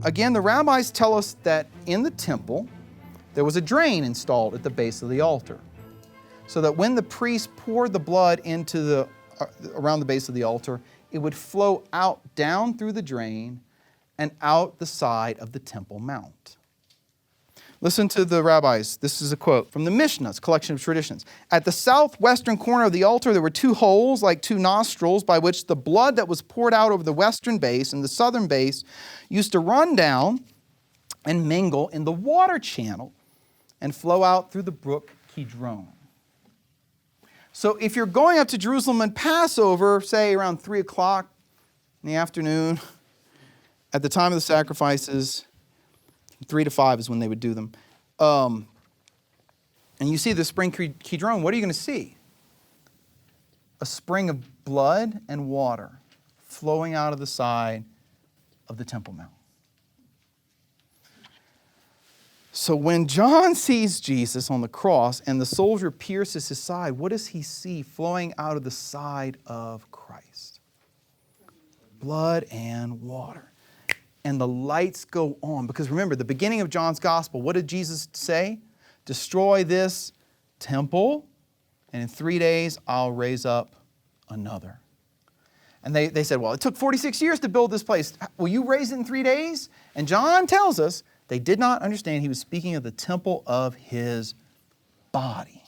again, the rabbis tell us that in the temple, there was a drain installed at the base of the altar, so that when the priest poured the blood into around the base of the altar, it would flow out down through the drain and out the side of the Temple Mount. Listen to the rabbis. This is a quote from the Mishnah's collection of traditions. At the southwestern corner of the altar, there were two holes like two nostrils by which the blood that was poured out over the western base and the southern base used to run down and mingle in the water channel and flow out through the brook Kidron. So if you're going up to Jerusalem on Passover, say around 3 o'clock in the afternoon, at the time of the sacrifices, 3 to 5 is when they would do them, and you see the spring Kidron, what are you going to see? A spring of blood and water flowing out of the side of the Temple Mount. So when John sees Jesus on the cross and the soldier pierces his side, what does he see flowing out of the side of Christ? Blood and water. And the lights go on. Because remember, the beginning of John's gospel, what did Jesus say? Destroy this temple, and in 3 days I'll raise up another. And they said, well, it took 46 years to build this place. Will you raise it in 3 days? And John tells us they did not understand he was speaking of the temple of his body.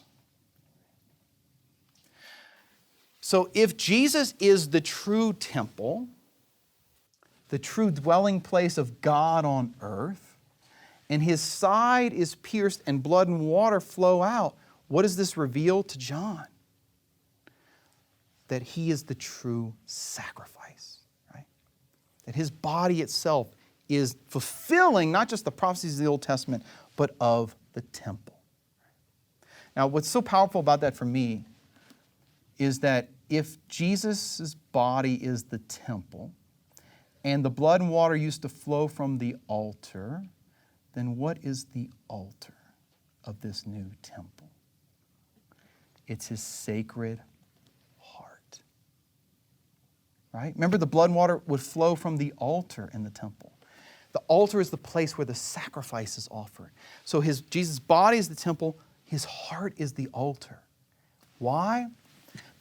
So if Jesus is the true temple, the true dwelling place of God on earth, and his side is pierced and blood and water flow out, what does this reveal to John? That he is the true sacrifice, right? That his body itself is fulfilling not just the prophecies of the Old Testament, but of the temple. Now, what's so powerful about that for me is that if Jesus' body is the temple, and the blood and water used to flow from the altar, then what is the altar of this new temple? It's his sacred heart. Right? Remember, the blood and water would flow from the altar in the temple. The altar is the place where the sacrifice is offered. So Jesus' body is the temple, his heart is the altar. Why?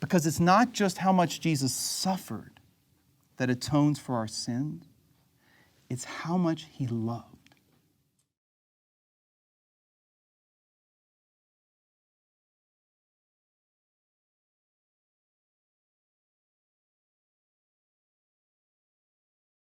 Because it's not just how much Jesus suffered that atones for our sins. It's how much he loved